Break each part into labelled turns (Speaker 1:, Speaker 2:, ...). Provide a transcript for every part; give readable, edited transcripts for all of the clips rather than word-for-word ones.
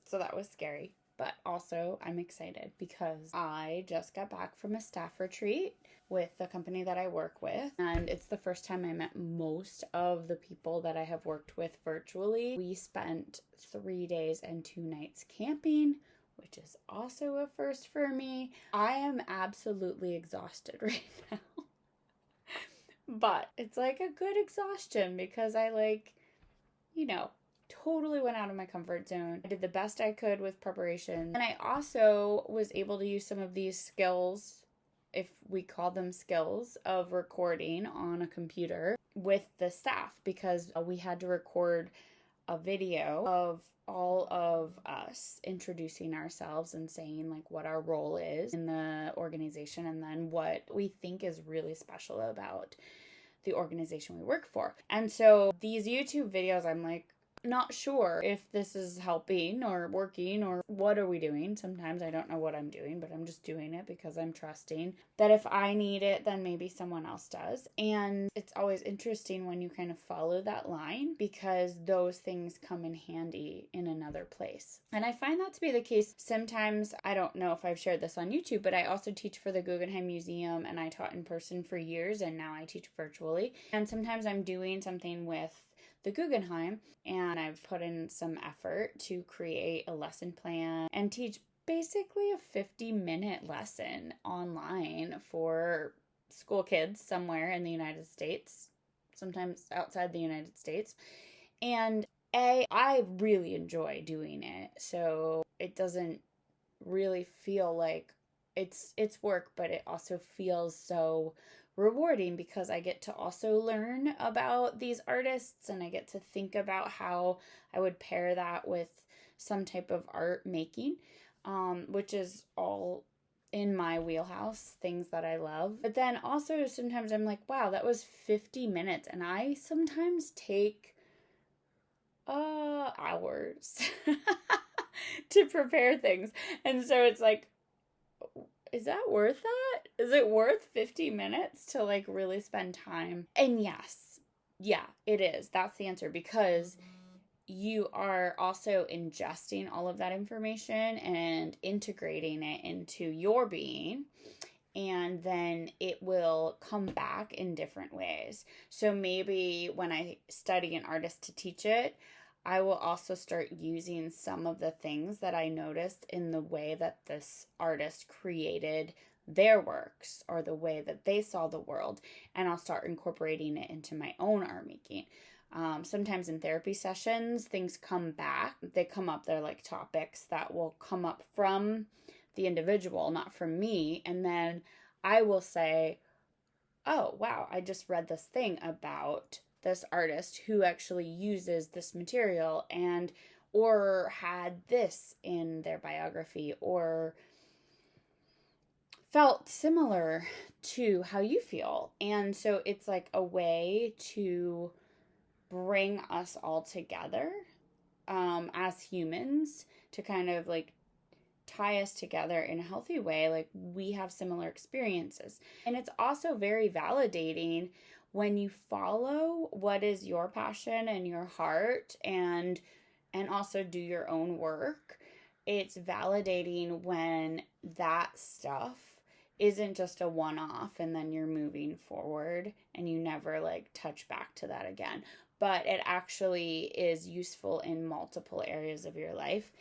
Speaker 1: So that was scary. But also, I'm excited because I just got back from a staff retreat with the company that I work with. And it's the first time I met most of the people that I have worked with virtually. We spent 3 days and 2 nights camping, which is also a first for me. I am absolutely exhausted right now. But it's like a good exhaustion because I totally went out of my comfort zone. I did the best I could with preparation. And I also was able to use some of these skills, if we call them skills, of recording on a computer with the staff, because we had to record a video of all of us introducing ourselves and saying like what our role is in the organization and then what we think is really special about the organization we work for. And so these YouTube videos, I'm like, not sure if this is helping or working or what are we doing. Sometimes I don't know what I'm doing, but I'm just doing it because I'm trusting that if I need it, then maybe someone else does. And it's always interesting when you kind of follow that line because those things come in handy in another place. And I find that to be the case sometimes. I don't know if I've shared this on YouTube, but I also teach for the Guggenheim Museum and I taught in person for years and now I teach virtually. And sometimes I'm doing something with the Guggenheim, and I've put in some effort to create a lesson plan and teach basically a 50-minute lesson online for school kids somewhere in the United States, sometimes outside the United States. And I really enjoy doing it, so it doesn't really feel like it's work, but it also feels so rewarding because I get to also learn about these artists and I get to think about how I would pair that with some type of art making, which is all in my wheelhouse, things that I love. But then also sometimes I'm like, wow, that was 50 minutes. And I sometimes take hours to prepare things. And so it's like, is that worth that? Is it worth 50 minutes to like really spend time? And yes, yeah, it is. That's the answer because you are also ingesting all of that information and integrating it into your being. And then it will come back in different ways. So maybe when I study an artist to teach it, I will also start using some of the things that I noticed in the way that this artist created their works or the way that they saw the world, and I'll start incorporating it into my own art making. Sometimes in therapy sessions, things come back. They come up, they're like topics that will come up from the individual, not from me, and then I will say, oh, wow, I just read this thing about this artist who actually uses this material and or had this in their biography or felt similar to how you feel. And so it's like a way to bring us all together as humans to kind of like tie us together in a healthy way. Like we have similar experiences. And it's also very validating when you follow what is your passion and your heart and also do your own work. It's validating when that stuff isn't just a one-off and then you're moving forward and you never like touch back to that again, but it actually is useful in multiple areas of your life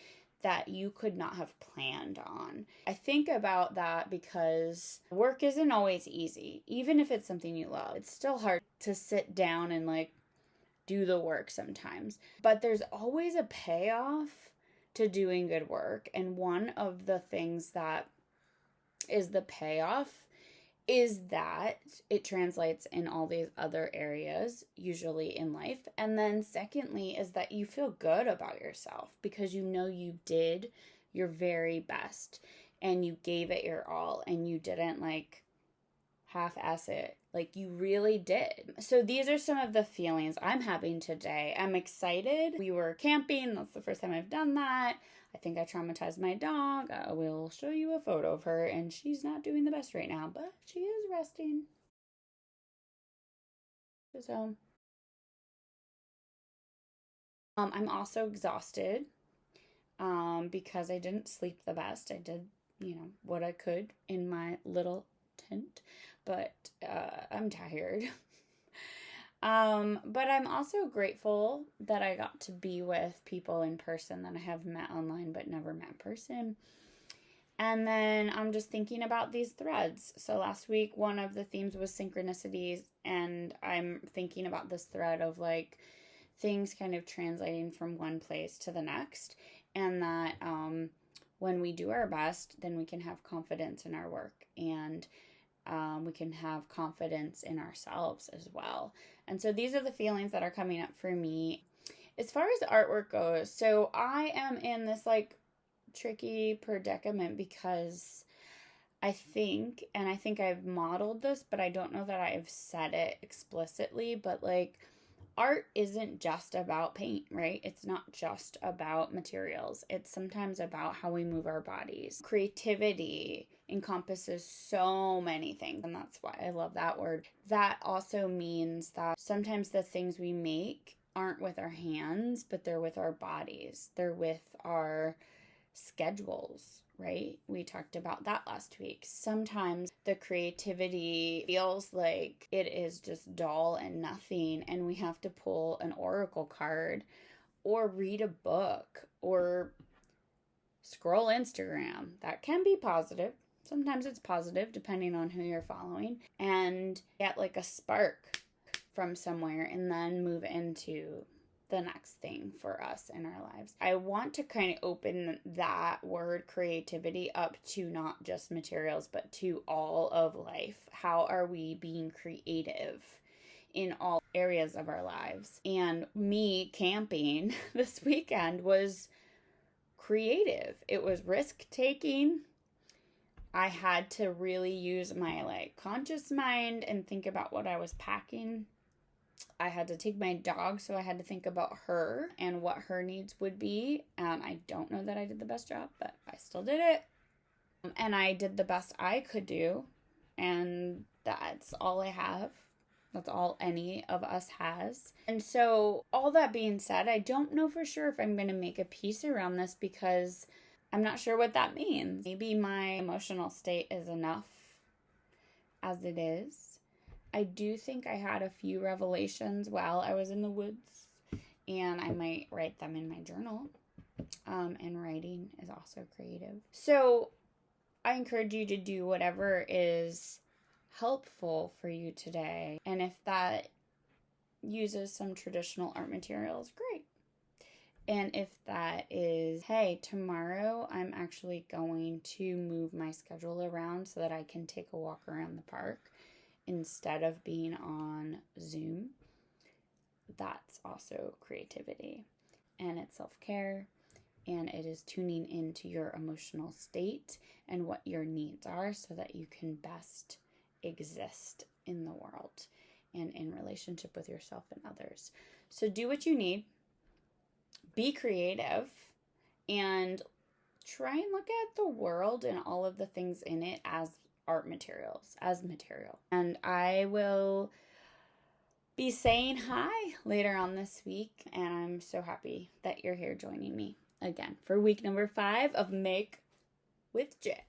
Speaker 1: that you could not have planned on. I think about that because work isn't always easy. Even if it's something you love, it's still hard to sit down and like do the work sometimes. But there's always a payoff to doing good work. And one of the things that is the payoff is that it translates in all these other areas, usually in life. And then secondly is that you feel good about yourself because you know you did your very best and you gave it your all and you didn't like half-ass it. Like you really did. So these are some of the feelings I'm having today. I'm excited. We were camping. That's the first time I've done that. I think I traumatized my dog. I will show you a photo of her, and she's not doing the best right now, but she is resting. So, I'm also exhausted, because I didn't sleep the best. I did, what I could in my little tent, but I'm tired. But I'm also grateful that I got to be with people in person that I have met online but never met in person. And then I'm just thinking about these threads. So last week, one of the themes was synchronicities, and I'm thinking about this thread of like things kind of translating from one place to the next, and that when we do our best, then we can have confidence in our work, and we can have confidence in ourselves as well. And so these are the feelings that are coming up for me. As far as artwork goes, so I am in this like tricky predicament because I think I've modeled this, but I don't know that I've said it explicitly, but like art isn't just about paint, right? It's not just about materials. It's sometimes about how we move our bodies. Creativity encompasses so many things, and that's why I love that word. That also means that sometimes the things we make aren't with our hands, but they're with our bodies. They're with our schedules, right? We talked about that last week. Sometimes the creativity feels like it is just dull and nothing, and we have to pull an oracle card or read a book or scroll Instagram. That can be positive. Sometimes it's positive depending on who you're following, and get like a spark from somewhere and then move into the next thing for us in our lives. I want to kind of open that word creativity up to not just materials, but to all of life. How are we being creative in all areas of our lives? And me camping this weekend was creative. It was risk-taking. I had to really use my like conscious mind and think about what I was packing. I had to take my dog, so I had to think about her and what her needs would be. I don't know that I did the best job, but I still did it. And I did the best I could do. And that's all I have. That's all any of us has. And so all that being said, I don't know for sure if I'm going to make a piece around this because I'm not sure what that means. Maybe my emotional state is enough as it is. I do think I had a few revelations while I was in the woods, and I might write them in my journal. And writing is also creative. So I encourage you to do whatever is helpful for you today. And if that uses some traditional art materials, great. And if that is, hey, tomorrow I'm actually going to move my schedule around so that I can take a walk around the park instead of being on Zoom, that's also creativity. And it's self-care, and it is tuning into your emotional state and what your needs are so that you can best exist in the world and in relationship with yourself and others. So do what you need, be creative, and try and look at the world and all of the things in it as art materials, as material. And I will be saying hi later on this week, and I'm so happy that you're here joining me again for week number 5 of Make with Jae.